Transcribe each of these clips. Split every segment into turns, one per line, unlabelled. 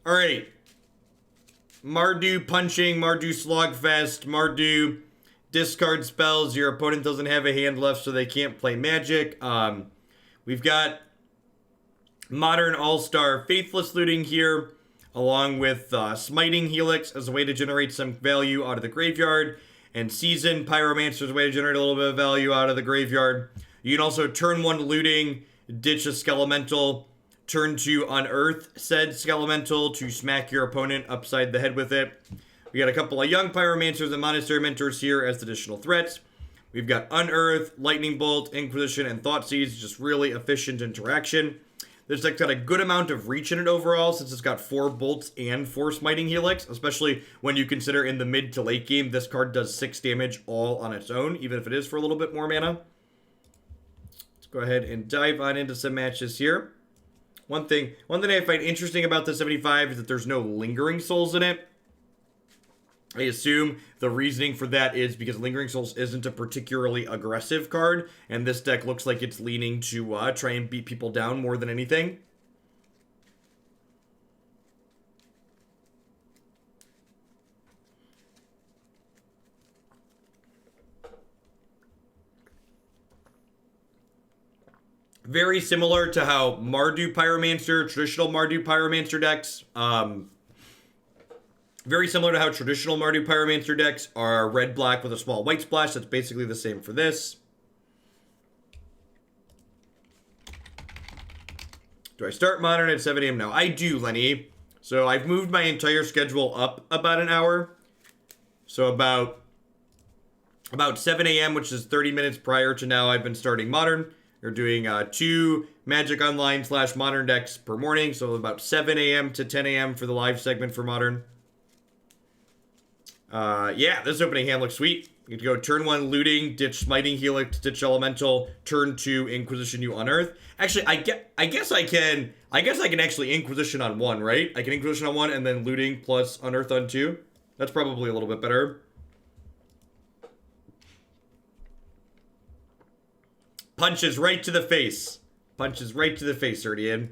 Alright. Mardu punching, Mardu slogfest, Mardu discard spells. Your opponent doesn't have a hand left, so they can't play magic. We've got Modern All-Star Faithless Looting here, along with Smiting Helix as a way to generate some value out of the graveyard, and Seasoned Pyromancer as a way to generate a little bit of value out of the graveyard. You can also turn 1 looting, ditch a Skelemental, turn 2 Unearth said Skelemental to smack your opponent upside the head with it. We got a couple of Young Pyromancers and Monastery Mentors here as additional threats. We've got Unearth, Lightning Bolt, Inquisition, and Thoughtseize, just really efficient interaction. This deck's got a good amount of reach in it overall, since it's got 4 bolts and 4 Smiting Helix, especially when you consider in the mid to late game, this card does 6 damage all on its own, even if it is for a little bit more mana. Let's go ahead and dive on into some matches here. One thing I find interesting about the 75 is that there's no Lingering Souls in it. I assume the reasoning for that is because Lingering Souls isn't a particularly aggressive card, and this deck looks like it's leaning to try and beat people down more than anything. Very similar to how Mardu Pyromancer, traditional Mardu Pyromancer decks, very similar to how traditional Mardu Pyromancer decks are red-black with a small white splash. That's basically the same for this. Do I start Modern at 7 a.m. now? I do, Lenny. So I've moved my entire schedule up about an hour. So about 7 a.m., which is 30 minutes prior to now, I've been starting Modern. We're doing 2 Magic Online / Modern decks per morning. So about 7 a.m. to 10 a.m. for the live segment for Modern. Yeah, this opening hand looks sweet. You can go turn 1 looting, ditch Smiting Helix, ditch Elemental, turn 2 Inquisition, you Unearth. Actually, I guess I can actually Inquisition on 1, right? I can Inquisition on 1 and then looting plus Unearth on 2. That's probably a little bit better. Punches right to the face. Punches right to the face, Erdian.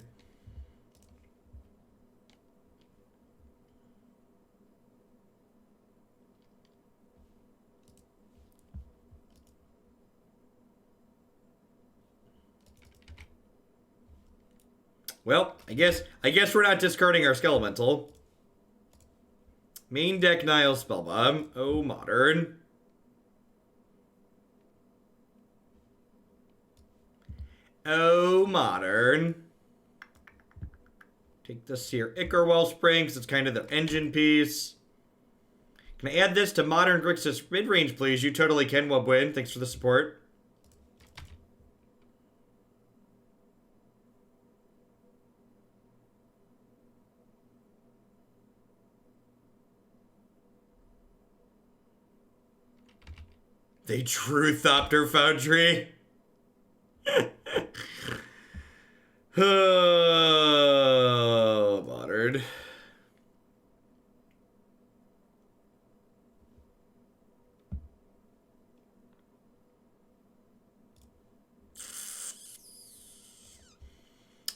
Well, I guess we're not discarding our Skelemental. Main deck Nile Spellbomb. Oh, Modern. Oh, Modern. Take this here. Ichor Wellspring, because it's kind of the engine piece. Can I add this to Modern Grixis midrange, please? You totally can, Wubwin. Thanks for the support. They true Thopter Foundry. Oh, Modern.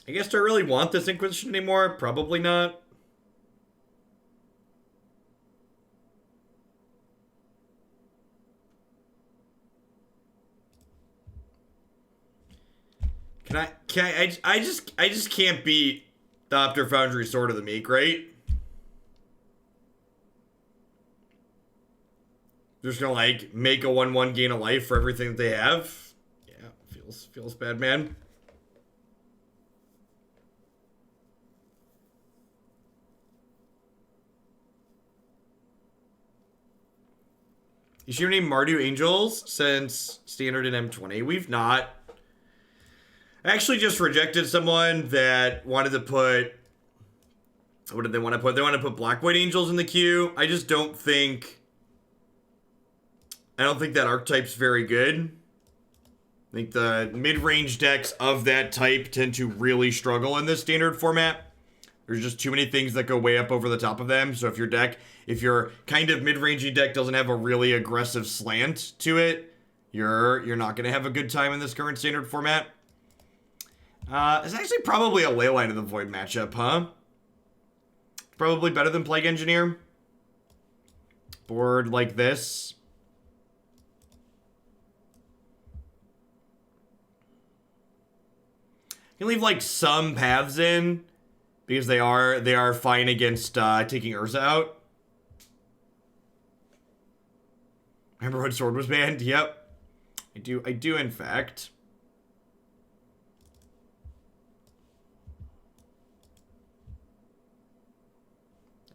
I guess, do I really want this Inquisition anymore? Probably not. I just can't beat Thopter Foundry Sword of the Meek, right? They're just gonna like make a 1/1 gain of life for everything that they have. Yeah, feels bad, man. You should name Mardu Angels since Standard in M20. We've not. I actually just rejected someone that wanted to put... What did they want to put? They want to put Black-White Angels in the queue. I just don't think... I don't think that archetype's very good. I think the mid-range decks of that type tend to really struggle in this standard format. There's just too many things that go way up over the top of them. So if your kind of mid-rangey deck doesn't have a really aggressive slant to it, you're not going to have a good time in this current standard format. It's actually probably a Leyline of the Void matchup, huh? Probably better than Plague Engineer. Board like this. You can leave like some paths in because they are fine against taking Urza out. Remember when Sword was banned? Yep. I do in fact.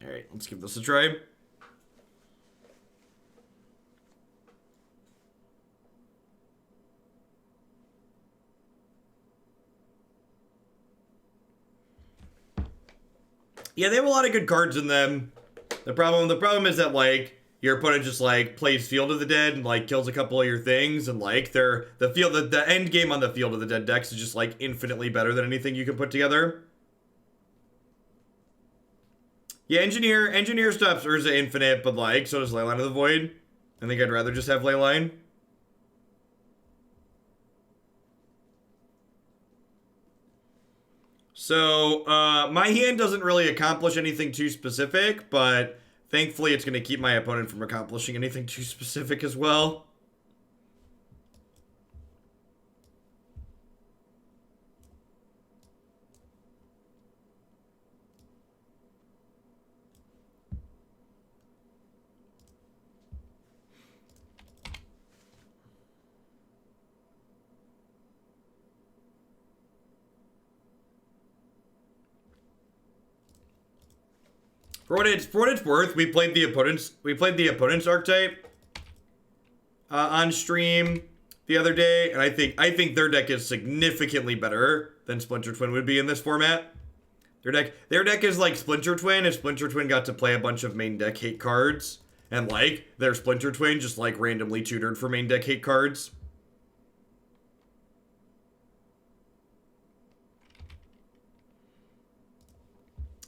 Alright, let's give this a try. Yeah, they have a lot of good cards in them. The problem is that, like, your opponent just, like, plays Field of the Dead and, like, kills a couple of your things, and, like, the end game on the Field of the Dead decks is just, like, infinitely better than anything you can put together. Yeah, Engineer stops Urza Infinite, but, like, so does Leyline of the Void. I think I'd rather just have Leyline. So, my hand doesn't really accomplish anything too specific, but thankfully it's going to keep my opponent from accomplishing anything too specific as well. For what it's worth, we played the opponent's archetype on stream the other day, and I think their deck is significantly better than Splinter Twin would be in this format. Their deck is like Splinter Twin if Splinter Twin got to play a bunch of main deck hate cards, and like their Splinter Twin just like randomly tutored for main deck hate cards.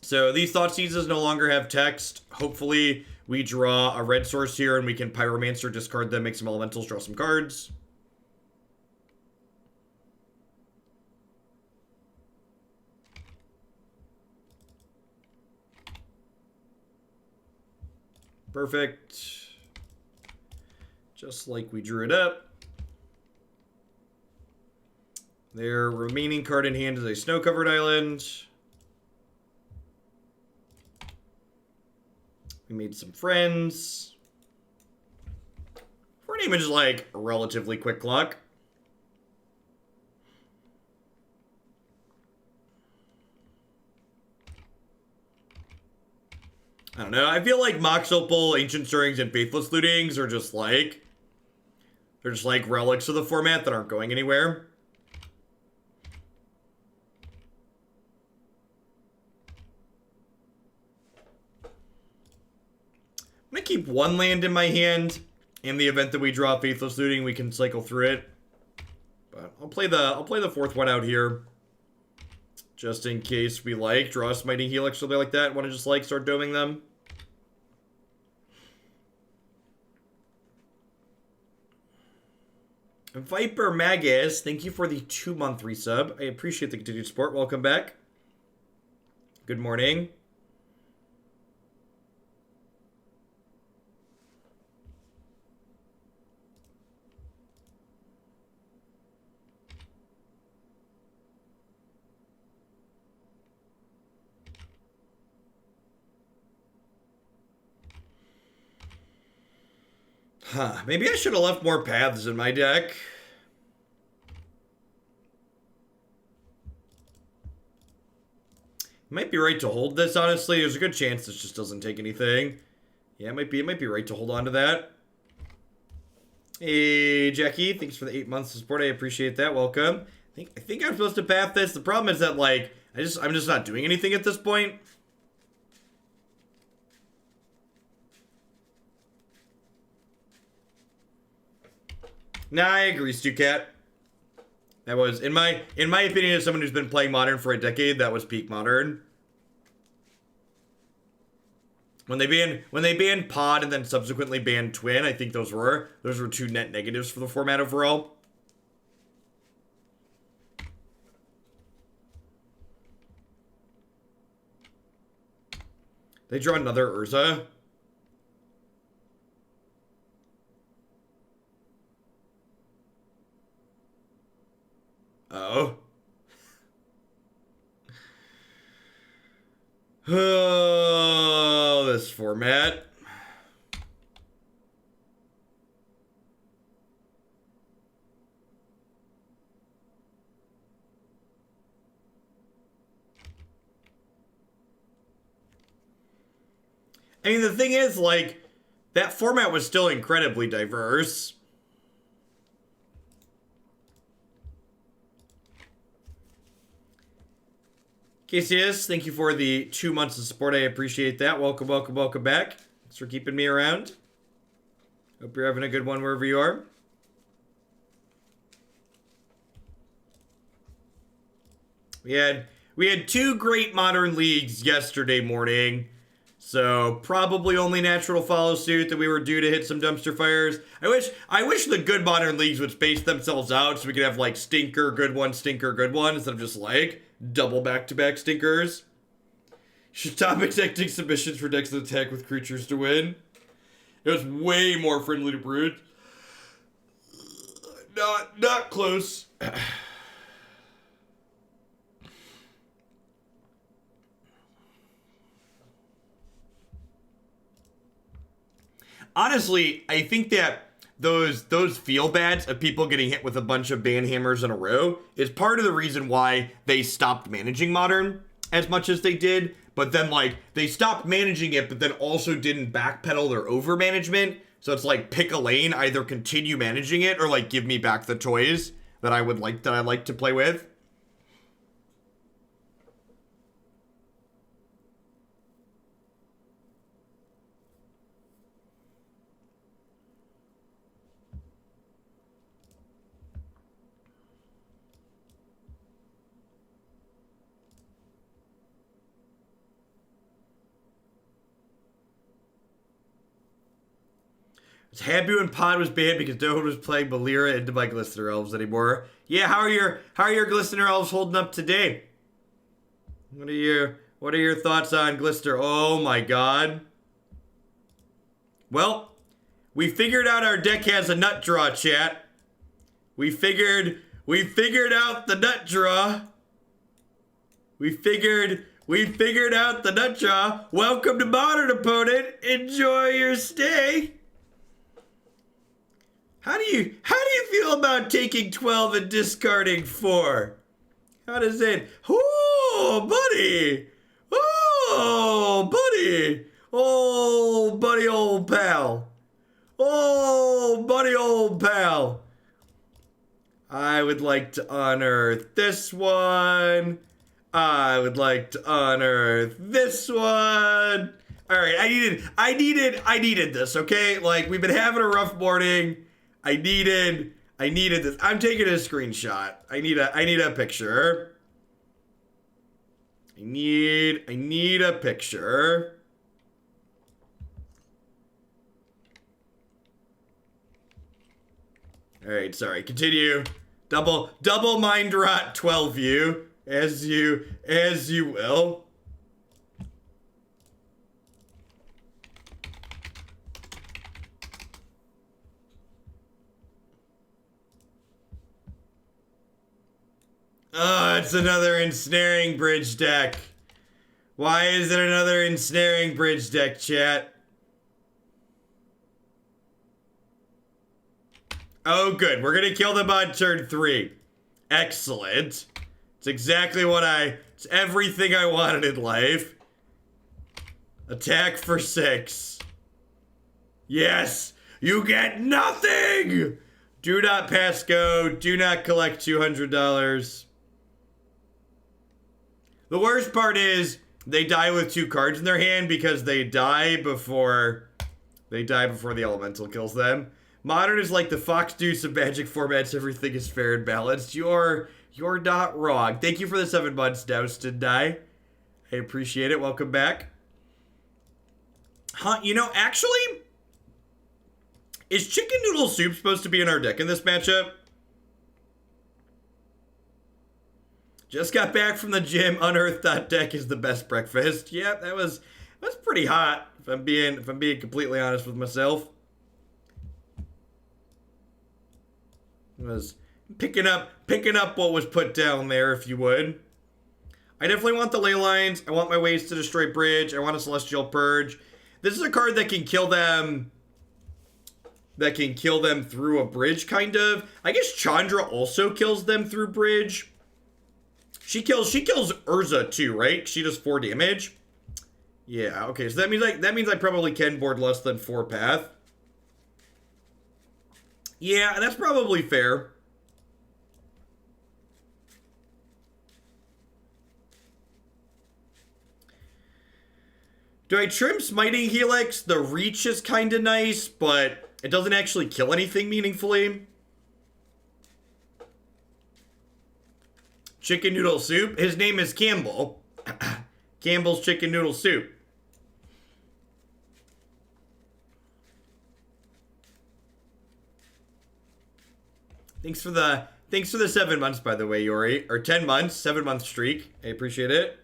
So these Thoughtseizes no longer have text. Hopefully we draw a red source here and we can Pyromancer, discard them, make some elementals, draw some cards. Perfect. Just like we drew it up. Their remaining card in hand is a snow-covered island. We made some friends. Her name is like a relatively quick clock. I don't know. I feel like Mox Opal, Ancient Stirrings, and Faithless Lootings are just like... they're just like relics of the format that aren't going anywhere. I'm gonna keep one land in my hand. In the event that we draw Faithless Looting, we can cycle through it. But I'll play the fourth one out here. Just in case we like draw a Smiting Helix or something like that. Want to just like start doming them. Viper Magus, thank you for the 2-month resub. I appreciate the continued support. Welcome back. Good morning. Huh, maybe I should have left more paths in my deck. Might be right to hold this, honestly. There's a good chance this just doesn't take anything. Yeah, it might be right to hold on to that. Hey, Jackie, thanks for the 8 months of support. I appreciate that. Welcome. I think I'm supposed to path this. The problem is that, like, I'm just not doing anything at this point. Nah, I agree, Stucat. That was, in my opinion, as someone who's been playing Modern for a decade, that was peak Modern. When they banned Pod and then subsequently banned Twin, I think those were two net negatives for the format overall. They draw another Urza. Oh. Oh, this format. I mean, the thing is, like, that format was still incredibly diverse. KCS, thank you for the 2 months of support. I appreciate that. Welcome, welcome, welcome back. Thanks for keeping me around. Hope you're having a good one wherever you are. We had 2 great Modern Leagues yesterday morning. So probably only natural follow suit that we were due to hit some dumpster fires. I wish the good Modern Leagues would space themselves out so we could have like stinker, good one, stinker, good one, instead of just like double back-to-back stinkers. Should stop accepting submissions for decks that attack with creatures to win. It was way more friendly to Brood. Not close. Honestly, I think that those feel bads of people getting hit with a bunch of ban hammers in a row is part of the reason why they stopped managing Modern as much as they did. But then, like, they stopped managing it, but then also didn't backpedal their over management. So it's like, pick a lane, either continue managing it or like give me back the toys that I like to play with. I was happy when Pod was banned because no one was playing Balira into my Glistener Elves anymore. Yeah, how are your Glistener Elves holding up today? What are your thoughts on Glister? Oh my god. Well, we figured out our deck has a nut draw, chat. We figured out the nut draw. We figured out the nut draw. Welcome to Modern, opponent. Enjoy your stay. How do you feel about taking 12 and discarding 4? How does it? Oh, buddy. Oh, buddy. Oh, buddy, old pal. Oh, buddy, old pal. I would like to unearth this one. I would like to unearth this one. All right, I needed this, okay? Like, we've been having a rough morning. I needed this. I'm taking a screenshot. I need a picture. I need a picture. All right, sorry. Continue. Double mind rot 12 view as you will. Oh, it's another ensnaring bridge deck. Why is it another ensnaring bridge deck, chat? Oh, good. We're gonna kill them on turn 3. Excellent. It's exactly it's everything I wanted in life. Attack for 6. Yes! You get nothing! Do not pass go. Do not collect $200. The worst part is they die with 2 cards in their hand because they die before the elemental kills them. Modern is like the Fox Deuce of Magic formats. Everything is fair and balanced. You're not wrong. Thank you for the 7 months, Doused and Die. I appreciate it. Welcome back. Huh? You know, actually, is Chicken Noodle Soup supposed to be in our deck in this matchup? Just got back from the gym. Unearth.deck is the best breakfast. Yep, that That's pretty hot, if I'm being completely honest with myself. I was picking up what was put down there, if you would. I definitely want the ley lines. I want my ways to destroy bridge. I want a Celestial Purge. This is a card that can kill them. That can kill them through a bridge, kind of. I guess Chandra also kills them through bridge. She kills Urza too, right? She does 4 damage. Yeah, okay. So that means I probably can board less than 4 path. Yeah, that's probably fair. Do I trim Smiting Helix? The reach is kind of nice, but it doesn't actually kill anything meaningfully. Chicken noodle soup? His name is Kambal. Kambal's chicken noodle soup. Thanks for the 7 months, by the way, Yori. Or 10 months, 7-month streak. I appreciate it.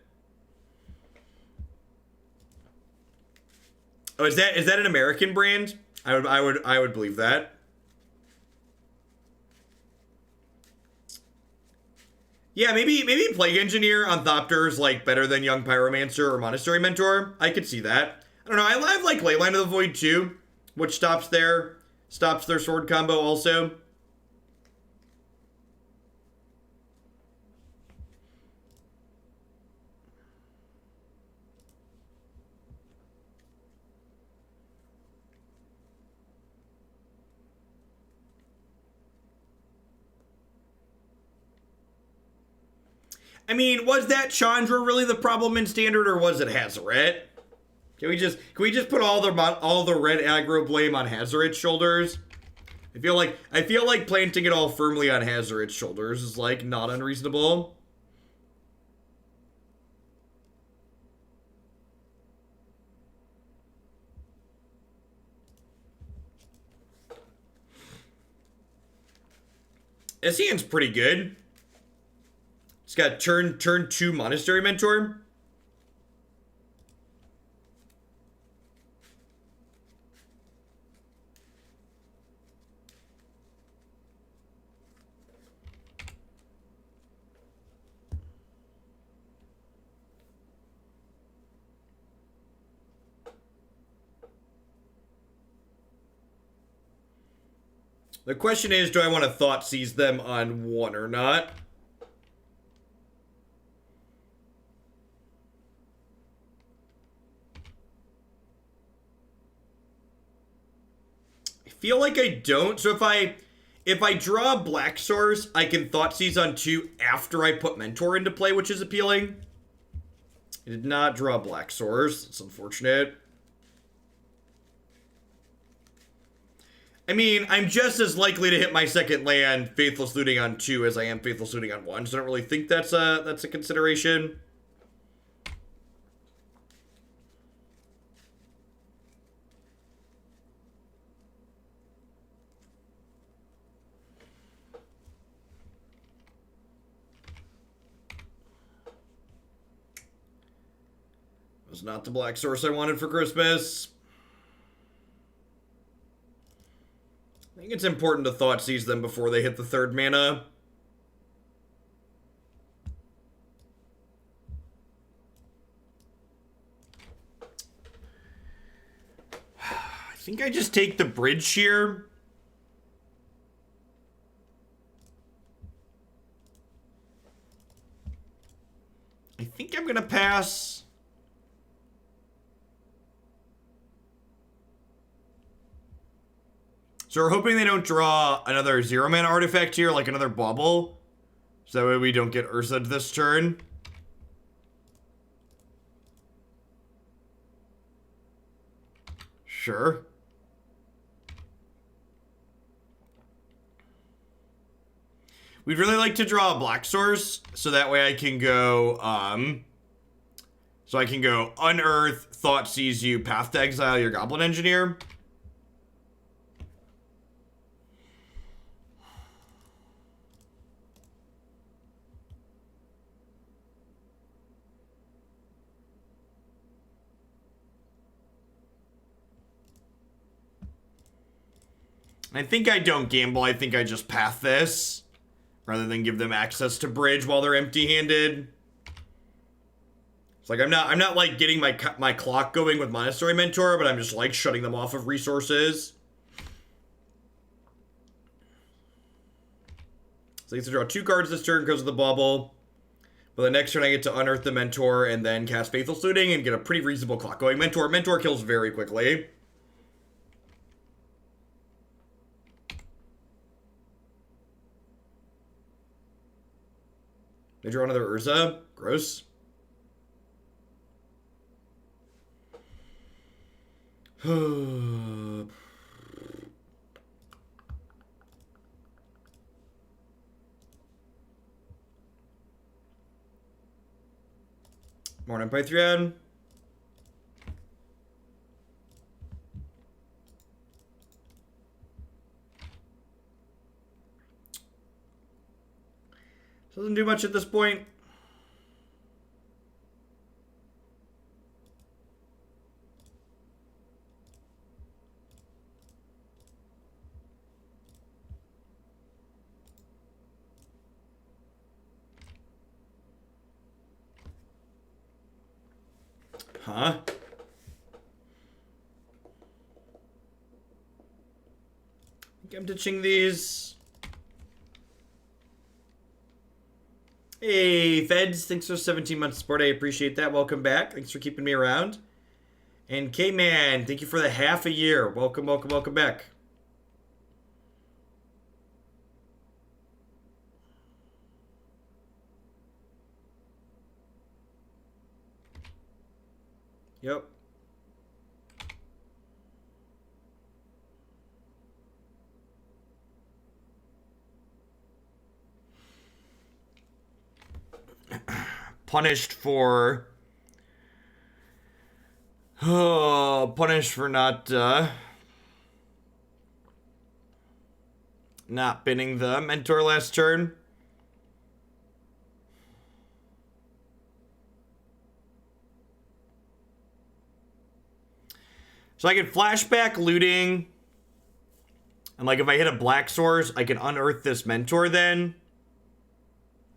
Oh, is that an American brand? I would believe that. Yeah, maybe Plague Engineer on Thopter is like better than Young Pyromancer or Monastery Mentor. I could see that. I don't know. I like Leyline of the Void too, which stops their sword combo also. I mean, was that Chandra really the problem in Standard, or was it Hazoret? Can we just put all the red aggro blame on Hazoret's shoulders? I feel like planting it all firmly on Hazoret's shoulders is like not unreasonable. Esian's pretty good. It's got turn 2 Monastery Mentor. The question is, do I want to Thoughtseize them on 1 or not? Feel like I don't. So if I draw a Black Source, I can Thoughtseize on 2 after I put Mentor into play, which is appealing. I did not draw a Black Source. It's unfortunate. I mean, I'm just as likely to hit my second land Faithless Looting on 2 as I am Faithless Looting on 1, so I don't really think that's a consideration. Was not the Black Source I wanted for Christmas. I think it's important to Thoughtseize them before they hit the 3rd mana. I think I just take the bridge here. I think I'm gonna pass. So we're hoping they don't draw another 0-mana artifact here, like another bubble. So that way we don't get Ursa'd this turn. Sure. We'd really like to draw a Black Source, so that way I can go, Unearth, Thoughtseize you, Path to Exile your Goblin Engineer. I think I don't gamble. I think I just path this rather than give them access to bridge while they're empty-handed. It's like I'm not like getting my clock going with Monastery Mentor, but I'm just like shutting them off of resources. So I get to draw 2 cards this turn because of the bubble. But the next turn I get to Unearth the Mentor and then cast Faithless Looting and get a pretty reasonable clock going. Mentor kills very quickly. They draw another Urza. Gross. Morning, Patreon. Doesn't do much at this point. Huh? I think I'm ditching these. Hey, Feds, thanks for 17 months support. I appreciate that. Welcome back. Thanks for keeping me around. And K-Man, thank you for the half a year. Welcome, welcome, welcome back. Yep. Punished for not binning the Mentor last turn. So I can flashback looting. And like if I hit a black source, I can unearth this Mentor then.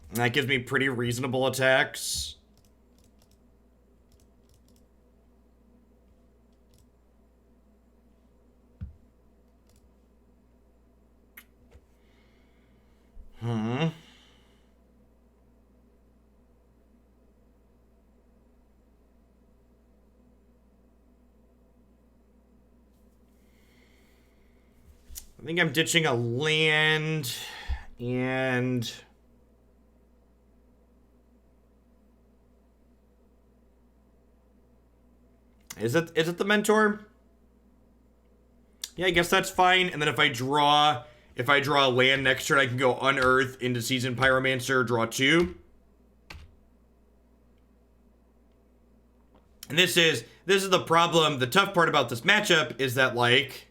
And that gives me pretty reasonable attacks. I think I'm ditching a land and is it the Mentor? Yeah, I guess that's fine. And then if I draw a land next turn, I can go Unearth into Seasoned Pyromancer, draw 2. And this is the problem. The tough part about this matchup is that like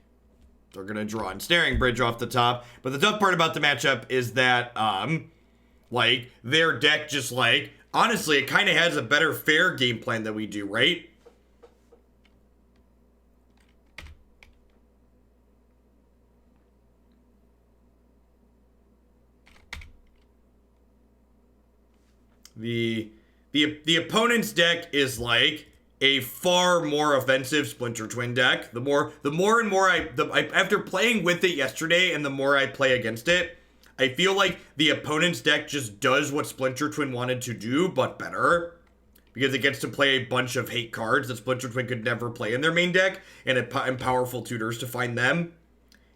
they're gonna draw Ensnaring Bridge off the top. But the tough part about the matchup is that like their deck just like honestly it kind of has a better fair game plan than we do, right? The opponent's deck is like a far more offensive Splinter Twin deck. The more and more after playing with it yesterday and the more I play against it, I feel like the opponent's deck just does what Splinter Twin wanted to do, but better. Because it gets to play a bunch of hate cards that Splinter Twin could never play in their main deck, and powerful tutors to find them.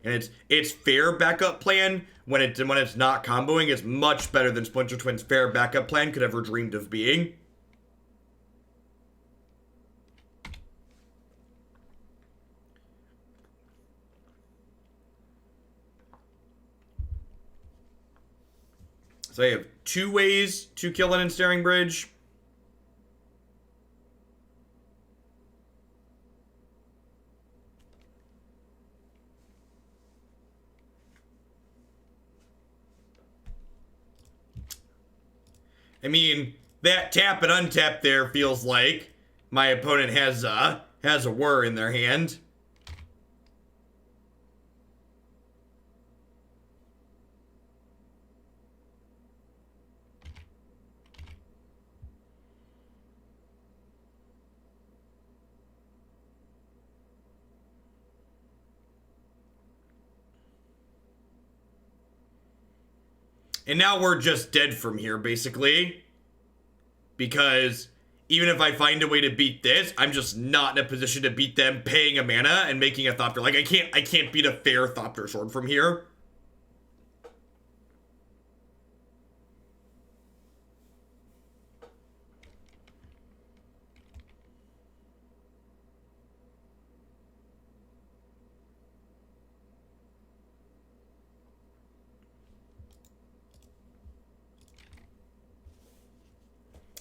And its fair backup plan when it's not comboing is much better than Splinter Twin's fair backup plan could ever dreamed of being. So I have 2 ways to kill an Ensnaring Bridge. I mean, that tap and untap there feels like my opponent has a whir in their hand. And now we're just dead from here, basically. Because even if I find a way to beat this, I'm just not in a position to beat them paying a mana and making a Thopter. Like, I can't beat a fair Thopter Sword from here.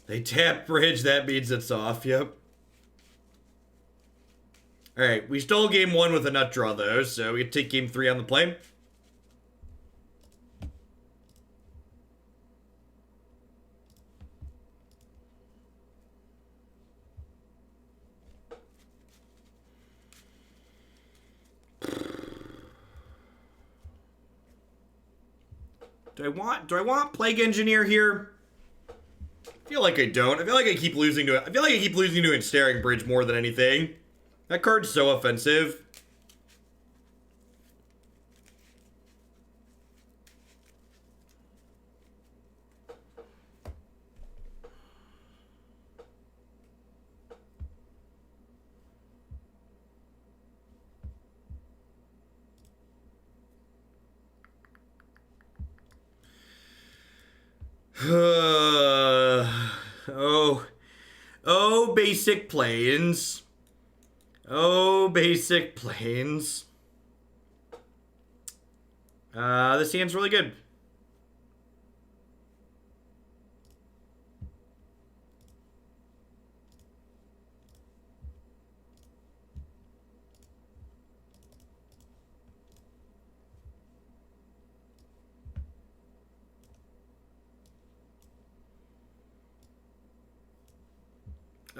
They tap bridge, that means it's off, yep. Alright, we stole game 1 with a nut draw though, so we take game 3 on the play. Do I want Plague Engineer here? I feel like I don't. I feel like I keep losing to it. I feel like I keep losing to Ensnaring Bridge more than anything. That card's so offensive. Oh, basic planes. Oh, basic planes. This hand's really good.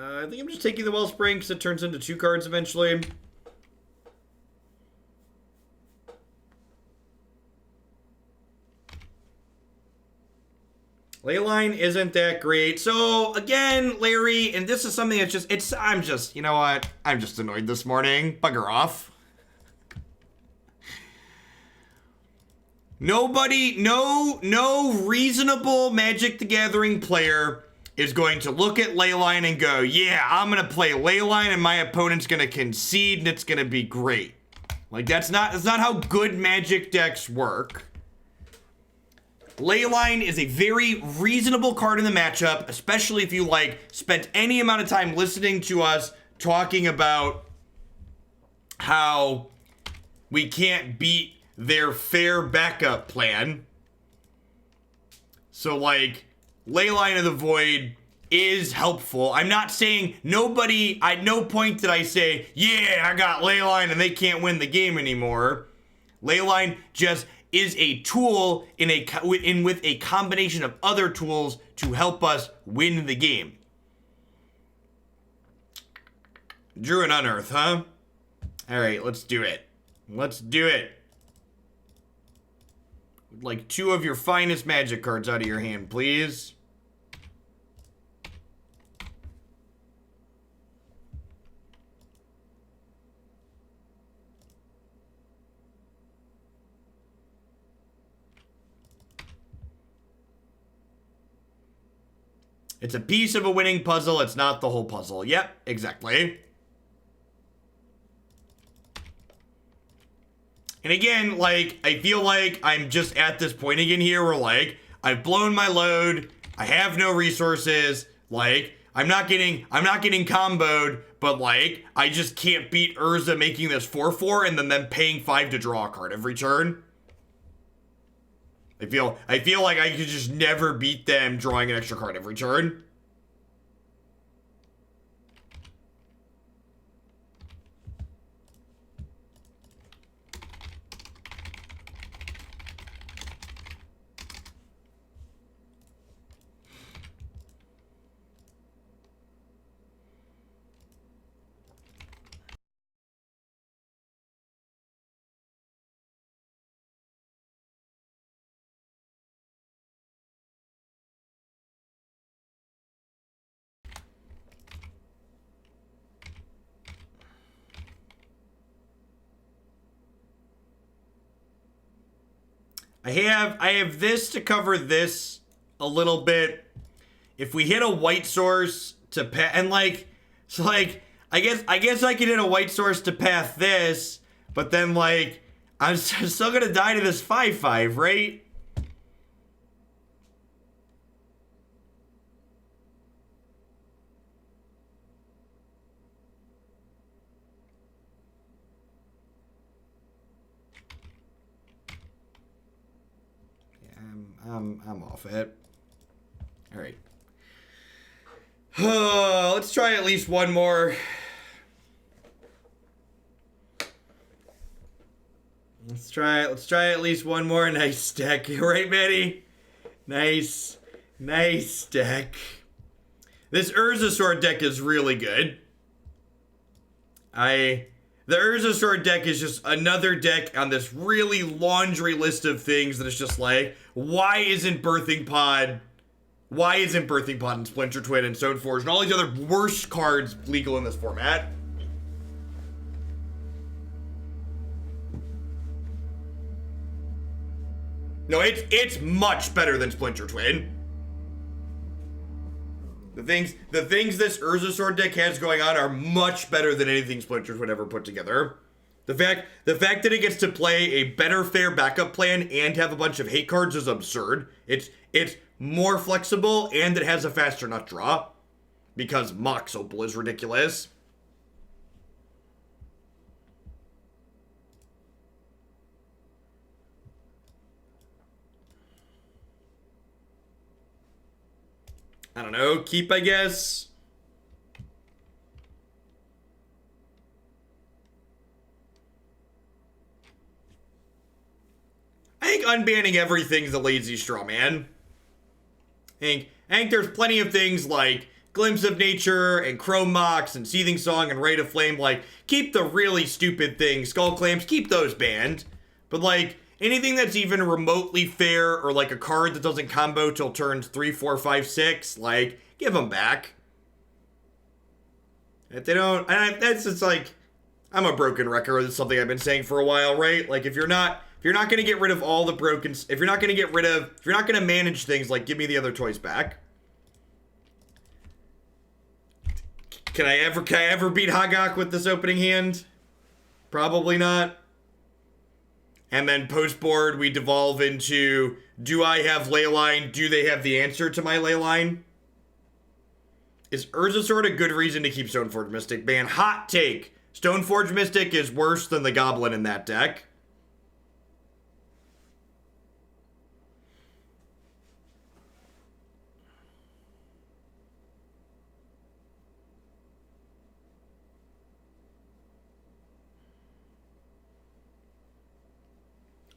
I think I'm just taking the Wellspring because it turns into 2 cards eventually. Leyline isn't that great. So, again, Larry, and this is something that's just, I'm just, you know what? I'm just annoyed this morning. Bugger off. Nobody, no reasonable Magic the Gathering player is going to look at Leyline and go, yeah, I'm going to play Leyline and my opponent's going to concede and it's going to be great. Like, that's not how good Magic decks work. Leyline is a very reasonable card in the matchup, especially if you, like, spent any amount of time listening to us talking about how we can't beat their fair backup plan. So, like, Leyline of the Void is helpful. I'm not saying at no point did I say, yeah, I got Leyline and they can't win the game anymore. Leyline just is a tool with a combination of other tools to help us win the game. Drew an Unearth, huh? Alright, let's do it. Let's do it. Like 2 of your finest Magic cards out of your hand, please. It's a piece of a winning puzzle. It's not the whole puzzle. Yep, exactly. And again, like, I feel like I'm just at this point again here where, like, I've blown my load. I have no resources. Like, I'm not getting comboed, but, like, I just can't beat Urza making this 4/4 and then them paying 5 to draw a card every turn. I feel like I could just never beat them drawing an extra card every turn. I have this to cover this a little bit. If we hit a white source to and like, so like, I guess I could hit a white source to path this, but then like, I'm still gonna die to this 5/5, right? I'm off it. All right. Let's try at least one more. Let's try at least one more nice deck. Right, Manny? Nice deck. This Urza Sword deck is really good. The Urza Sword deck is just another deck on this really laundry list of things that is just like, why isn't Birthing Pod and Splinter Twin and Stoneforge and all these other worst cards legal in this format? No, it's much better than Splinter Twin. The things this Urza Sword deck has going on are much better than anything Splinter Twin ever put together. The fact that it gets to play a better fair backup plan and have a bunch of hate cards is absurd. It's more flexible and it has a faster nut draw because Mox Opal is ridiculous. I don't know, keep, I guess. I think unbanning everything's a lazy straw, man. I think there's plenty of things like Glimpse of Nature and Chrome Mox and Seething Song and Rite of Flame. Like, keep the really stupid things, Skull Clamps, keep those banned. But like, anything that's even remotely fair or like a card that doesn't combo till turns 3, 4, 5, 6, like, give them back. If they don't, that's just like, I'm a broken record. It's something I've been saying for a while, right? Like, if you're not going to get rid of all the broken, if you're not going to manage things, like, give me the other toys back. Can I ever beat Hagak with this opening hand? Probably not. And then post-board, we devolve into, do I have Leyline? Do they have the answer to my Leyline? Is Urza Sword a good reason to keep Stoneforge Mystic? Man, hot take. Stoneforge Mystic is worse than the Goblin in that deck.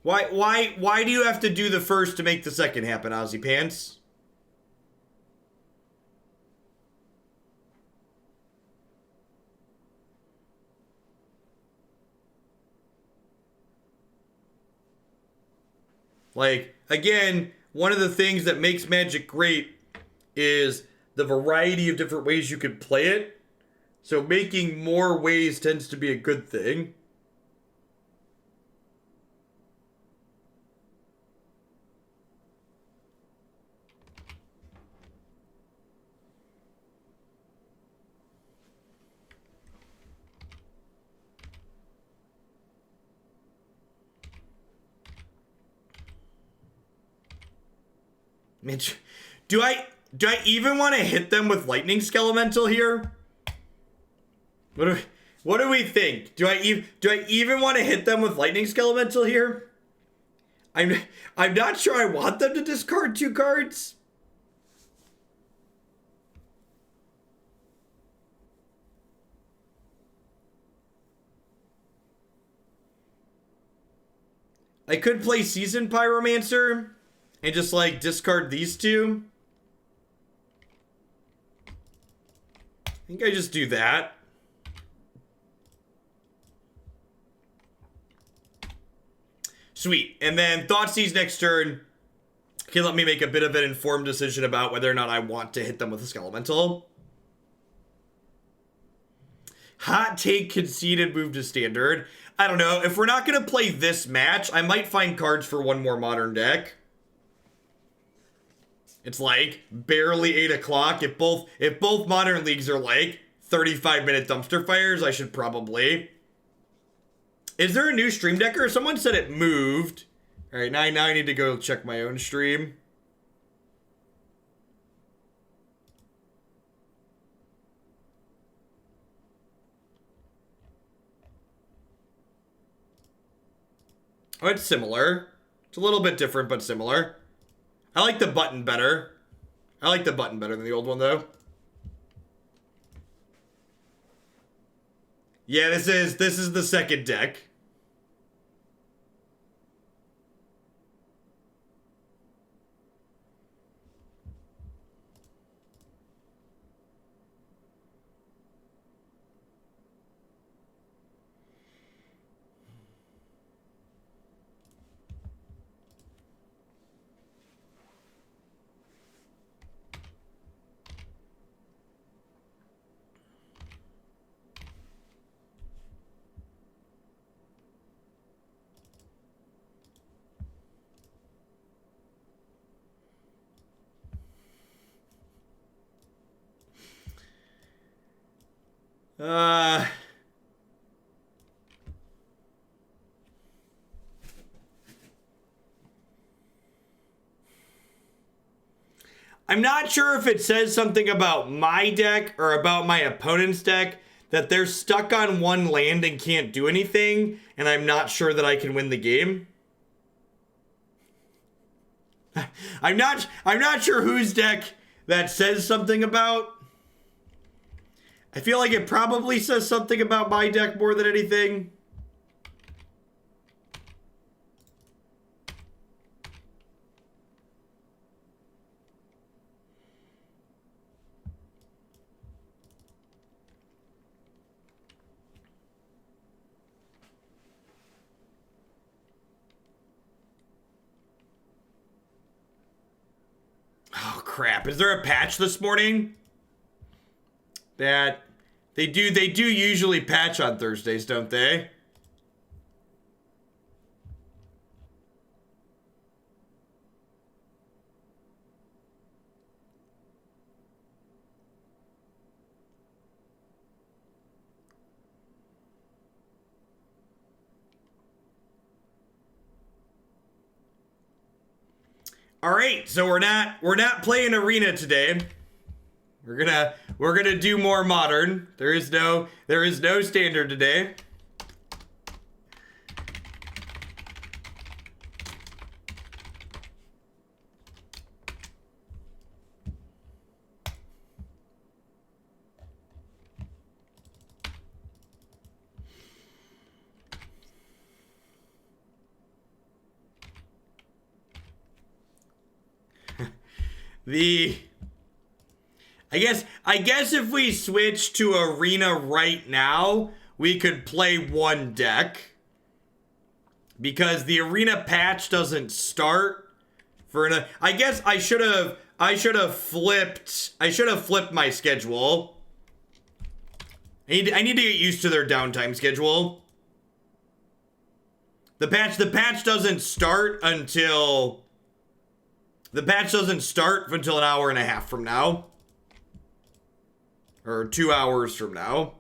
Why do you have to do the first to make the second happen, Ozzy Pants? Like, again, one of the things that makes Magic great is the variety of different ways you can play it. So making more ways tends to be a good thing. Mitch, do I even want to hit them with Lightning Skelemental here? What do we think? Do I even want to hit them with Lightning Skelemental here? I'm not sure I want them to discard 2 cards. I could play Seasoned Pyromancer and just, like, discard these 2. I think I just do that. Sweet. And then Thoughtseize next turn can let me make a bit of an informed decision about whether or not I want to hit them with a Skelemental. Hot take conceded, move to standard. I don't know. If we're not going to play this match, I might find cards for one more modern deck. It's like barely 8 o'clock. If both modern leagues are like 35-minute dumpster fires, I should probably. Is there a new stream decker? Someone said it moved. All right, now I need to go check my own stream. Oh, it's similar. It's a little bit different, but similar. I like the button better. I like the button better than the old one, though. Yeah, this is the second deck. I'm not sure if it says something about my deck or about my opponent's deck that they're stuck on one land and can't do anything, and I'm not sure that I can win the game. I'm not sure whose deck that says something about. I feel like it probably says something about my deck more than anything. Oh crap, is there a patch this morning? That they do usually patch on Thursdays, don't they? All right, so we're not playing arena today. We're gonna do more modern. There is no standard today. I guess if we switch to arena right now, we could play one deck. Because the arena patch doesn't start for an I guess I should have flipped my schedule. I need to get used to their downtime schedule. The patch doesn't start until an hour and a half from now. Or 2 hours from now.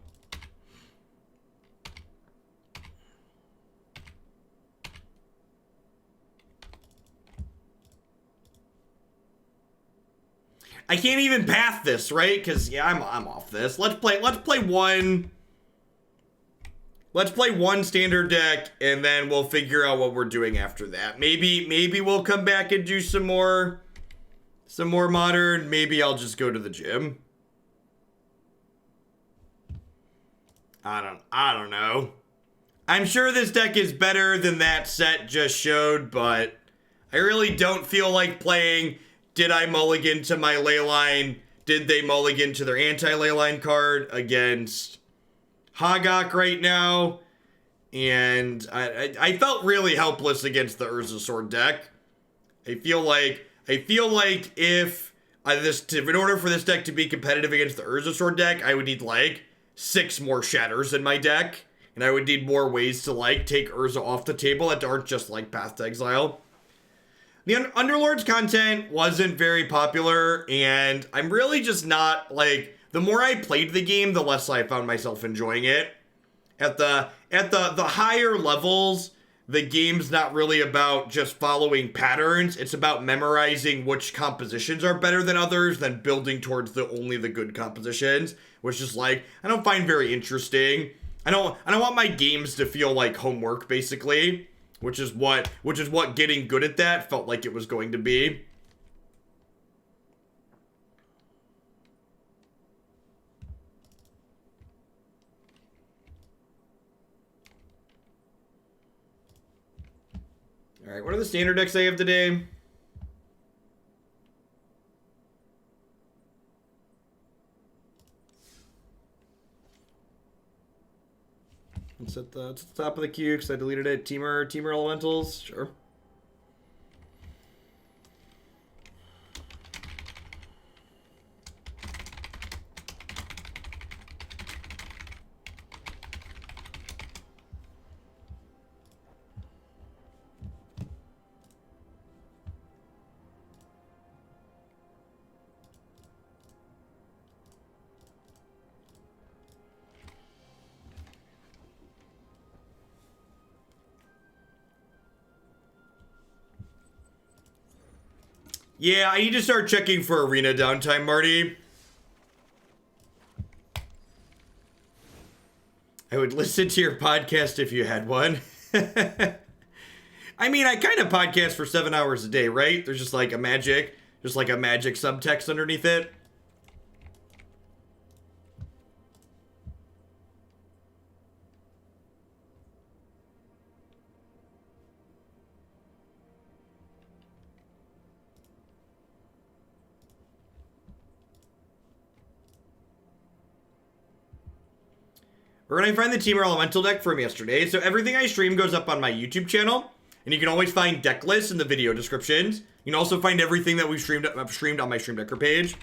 I can't even path this, right? Because yeah, I'm off this. Let's play one standard deck, and then we'll figure out what we're doing after that. Maybe we'll come back and do some more modern. Maybe I'll just go to the gym. I don't know. I'm sure this deck is better than that set just showed, but I really don't feel like playing. Did I mulligan to my Leyline? Did they mulligan to their anti-Leyline card against Hogok right now? And I felt really helpless against the Urza Sword deck. I feel like if in order for this deck to be competitive against the Urza Sword deck, I would need like 6 more Shatters in my deck. And I would need more ways to, like, take Urza off the table that aren't just, like, Path to Exile. The Underlords content wasn't very popular, and I'm really just not, like, the more I played the game, the less I found myself enjoying it. At the higher levels, the game's not really about just following patterns. It's about memorizing which compositions are better than others, then building towards only the good compositions, which is, like, I don't find very interesting. I don't want my games to feel like homework, basically, which is what getting good at that felt like it was going to be. All right, what are the standard decks I have today? It's at the top of the queue because I deleted it. Teamer Elementals, sure. Yeah, I need to start checking for arena downtime, Marty. I would listen to your podcast if you had one. I mean, I kind of podcast for 7 hours a day, right? There's just like a magic subtext underneath it. Where can I find the Teamer Elemental deck from yesterday? So everything I stream goes up on my YouTube channel, and you can always find deck lists in the video descriptions. You can also find everything that we've streamed on my Stream Decker page.